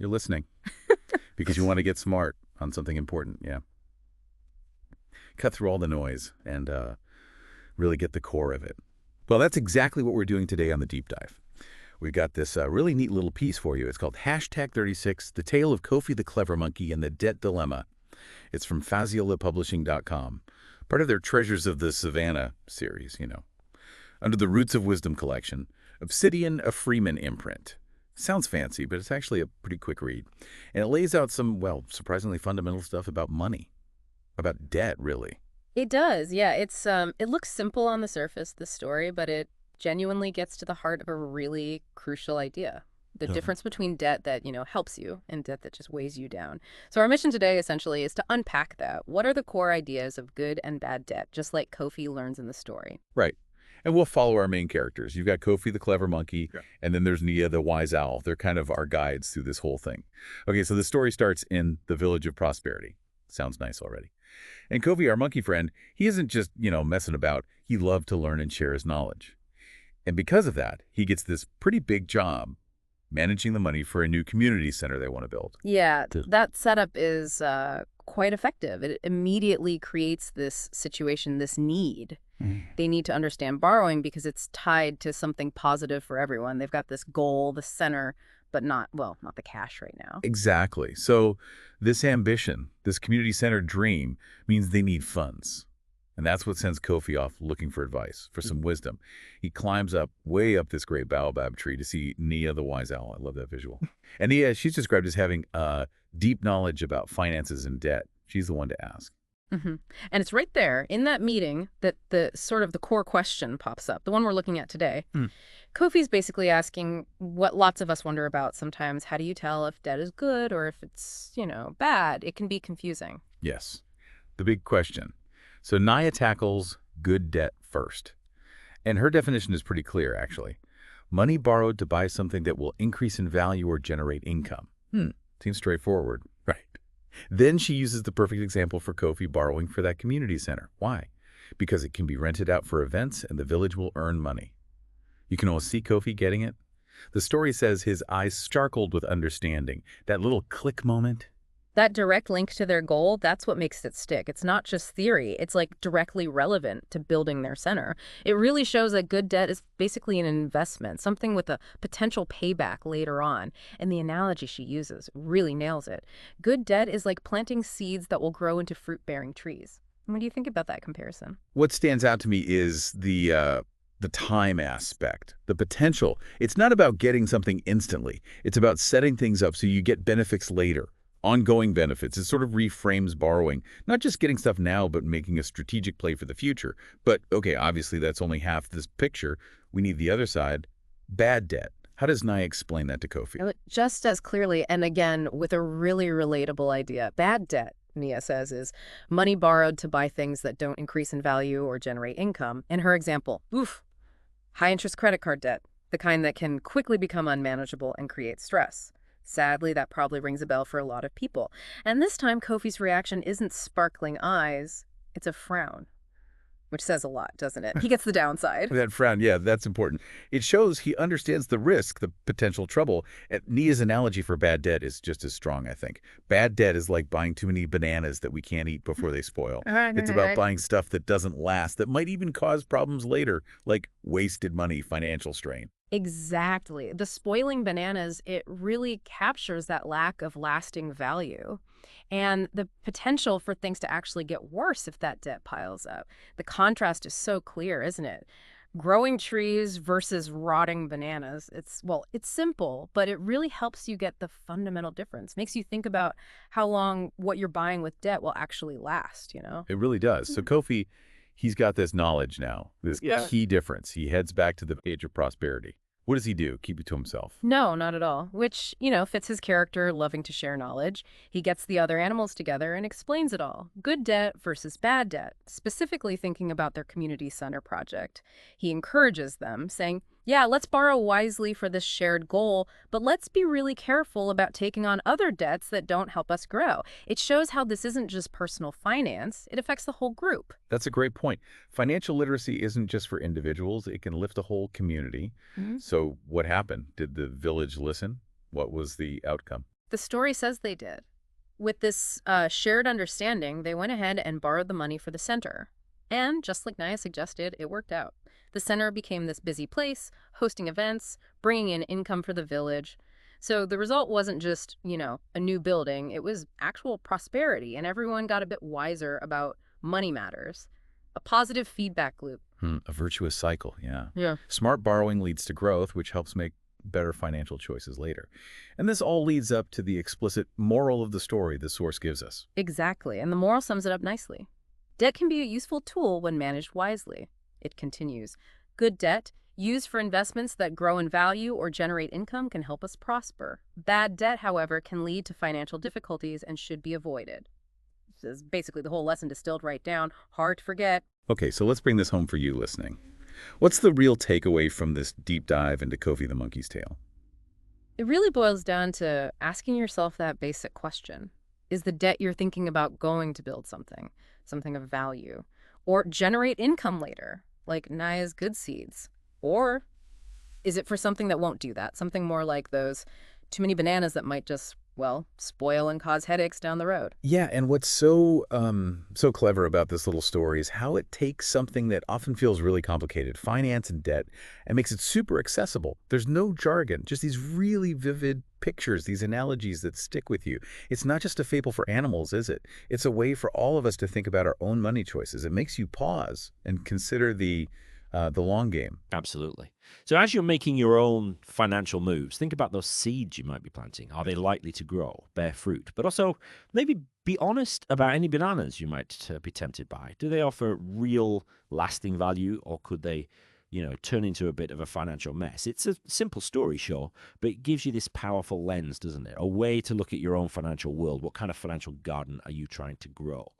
You're listening because you want to get smart on something important. Yeah. Cut through all the noise and really get the core of it. Well, that's exactly what we're doing today on the Deep Dive. We've got this really neat little piece for you. It's called #36, The Tale of Kofi the Clever Monkey and the Debt Dilemma. It's from FaziolaPublishing.com, part of their Treasures of the Savannah series, Under the Roots of Wisdom collection, Obsidian, a Freeman imprint. Sounds fancy, but it's actually a pretty quick read. And it lays out some, well, surprisingly fundamental stuff about money, about debt, really. It does, yeah. It looks simple on the surface, this story, but it genuinely gets to the heart of a really crucial idea. The difference between debt that, helps you and debt that just weighs you down. So our mission today, essentially, is to unpack that. What are the core ideas of good and bad debt, just like Kofi learns in the story? Right. And we'll follow our main characters. You've got Kofi the Clever Monkey, and then there's Nia the Wise Owl. They're kind of our guides through this whole thing. Okay, so the story starts in the Village of Prosperity. Sounds nice already. And Kofi, our monkey friend, he isn't just, messing about. He loved to learn and share his knowledge. And because of that, he gets this pretty big job managing the money for a new community center they want to build. Yeah, that setup is quite effective. It immediately creates this situation, this need. They need to understand borrowing because it's tied to something positive for everyone. They've got this goal, the center, but not the cash right now. Exactly. So this ambition, this community center dream, means they need funds. And that's what sends Kofi off looking for advice, for some wisdom. He climbs up, way up this great baobab tree to see Nia the Wise Owl. I love that visual. And Nia, she's described as having deep knowledge about finances and debt. She's the one to ask. And it's right there in that meeting that the core question pops up, the one we're looking at today. Kofi's basically asking what lots of us wonder about sometimes. How do you tell if debt is good or if it's, bad? It can be confusing. Yes, the big question. So Nia tackles good debt first. And her definition is pretty clear, actually. Money borrowed to buy something that will increase in value or generate income. Seems straightforward. Right. Then she uses the perfect example for Kofi borrowing for that community center. Why? Because it can be rented out for events and the village will earn money. You can almost see Kofi getting it. The story says his eyes sparkled with understanding. That little click moment. That direct link to their goal, that's what makes it stick. It's not just theory. It's like directly relevant to building their center. It really shows that good debt is basically an investment, something with a potential payback later on. And the analogy she uses really nails it. Good debt is like planting seeds that will grow into fruit-bearing trees. What do you think about that comparison? What stands out to me is the time aspect, the potential. It's not about getting something instantly. It's about setting things up so you get benefits later. Ongoing benefits. It sort of reframes borrowing, not just getting stuff now, but making a strategic play for the future. But, okay, obviously that's only half this picture. We need the other side. Bad debt. How does Nia explain that to Kofi? Just as clearly, and again, with a really relatable idea. Bad debt, Nia says, is money borrowed to buy things that don't increase in value or generate income. In her example, high-interest credit card debt, the kind that can quickly become unmanageable and create stress. Sadly, that probably rings a bell for a lot of people. And this time, Kofi's reaction isn't sparkling eyes, it's a frown. Which says a lot, doesn't it? He gets the downside. That frown, yeah, that's important. It shows he understands the risk, the potential trouble. And Nia's analogy for bad debt is just as strong, I think. Bad debt is like buying too many bananas that we can't eat before they spoil. It's about buying stuff that doesn't last, that might even cause problems later, like wasted money, financial strain. Exactly. The spoiling bananas, it really captures that lack of lasting value and the potential for things to actually get worse if that debt piles up. The contrast is so clear, isn't it? Growing trees versus rotting bananas. It's simple, but it really helps you get the fundamental difference. Makes you think about how long what you're buying with debt will actually last, It really does. So Kofi, he's got this knowledge now, this key difference. He heads back to the Age of Prosperity. What does he do? Keep it to himself? No, not at all. Which, fits his character, loving to share knowledge. He gets the other animals together and explains it all. Good debt versus bad debt, specifically thinking about their community center project. He encourages them, saying, yeah, let's borrow wisely for this shared goal, but let's be really careful about taking on other debts that don't help us grow. It shows how this isn't just personal finance, it affects the whole group. That's a great point. Financial literacy isn't just for individuals, it can lift a whole community. So what happened? Did the village listen? What was the outcome? The story says they did. With this shared understanding, they went ahead and borrowed the money for the center. And just like Naya suggested, it worked out. The center became this busy place, hosting events, bringing in income for the village. So the result wasn't just, a new building. It was actual prosperity, and everyone got a bit wiser about money matters. A positive feedback loop. A virtuous cycle, yeah. Yeah. Smart borrowing leads to growth, which helps make better financial choices later. And this all leads up to the explicit moral of the story the source gives us. Exactly, and the moral sums it up nicely. Debt can be a useful tool when managed wisely. It continues. Good debt, used for investments that grow in value or generate income, can help us prosper. Bad debt, however, can lead to financial difficulties and should be avoided. This is basically the whole lesson distilled right down. Hard to forget. Okay, so let's bring this home for you listening. What's the real takeaway from this deep dive into Kofi the Monkey's tale? It really boils down to asking yourself that basic question. Is the debt you're thinking about going to build something of value, or generate income later, like Naya's good seeds? Or is it for something that won't do that, something more like those too many bananas that might just, spoil and cause headaches down the road? Yeah, and what's so clever about this little story is how it takes something that often feels really complicated, finance and debt, and makes it super accessible. There's no jargon, just these really vivid pictures, these analogies that stick with you. It's not just a fable for animals, is it? It's a way for all of us to think about our own money choices. It makes you pause and consider the long game. Absolutely. So as you're making your own financial moves, think about those seeds you might be planting. Are they likely to grow, bear fruit? But also maybe be honest about any bananas you might be tempted by. Do they offer real lasting value, or could they, turn into a bit of a financial mess? It's a simple story, sure, but it gives you this powerful lens, doesn't it? A way to look at your own financial world. What kind of financial garden are you trying to grow?